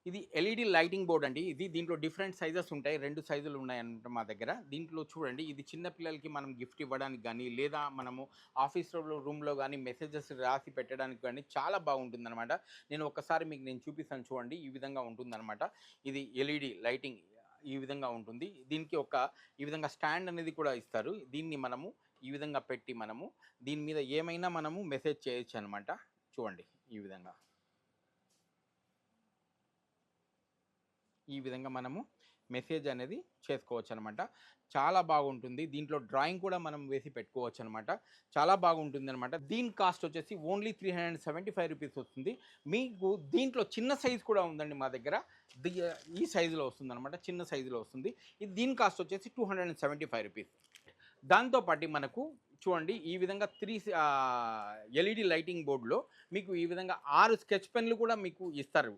ఇది LED lighting board అండి. దీంట్లో డిఫరెంట్ సైజెస్ ఉంటాయి. 2 సైజులు ఉన్నాయన్నమాట మా దగ్గర. దీంట్లో చూడండి ఇది చిన్న పిల్లలకి మనం గిఫ్ట్ ఇవ్వడానికి గానీ, లేదా మనము ఆఫీస్‌లో రూమ్‌లో గానీ మెసేజెస్ రాసి పెట్టడానికి గానీ చాలా బాగుంటుందన్నమాట. నేను చూపిస్తాను చూడండి. ఈ విధంగా ఉంటుందన్నమాట. ఇది ఎల్ఈడి లైటింగ్ ఈ విధంగా ఉంటుంది. ఈ విధంగా స్టాండ్ అనేది కూడా ఇస్తారు. దీన్ని మనము ఈ విధంగా పెట్టి దీని మీద ఏమైనా మనము మెసేజ్ చేయొచ్చన్నమాట. చూడండి ఈ విధంగా. ఈ విధంగా మనము మెసేజ్ అనేది చేసుకోవచ్చనమాట. చాలా బాగుంటుంది. దీంట్లో డ్రాయింగ్ కూడా మనం వేసి పెట్టుకోవచ్చనమాట. చాలా బాగుంటుందనమాట. దీని కాస్ట్ వచ్చేసి ఓన్లీ రూ. 375 వస్తుంది. మీకు దీంట్లో చిన్న సైజ్ కూడా ఉందండి మా దగ్గర. ది ఈ సైజులో వస్తుందనమాట. చిన్న సైజులో వస్తుంది. దీని కాస్ట్ వచ్చేసి రూ. 275. దాంతో పాటు మనకు చూడండి ఈ విధంగా ఎల్ఈడి లైటింగ్ బోర్డ్‌లో మీకు ఈ విధంగా 6 స్కెచ్ పెన్‌లు కూడా మీకు ఇస్తారు.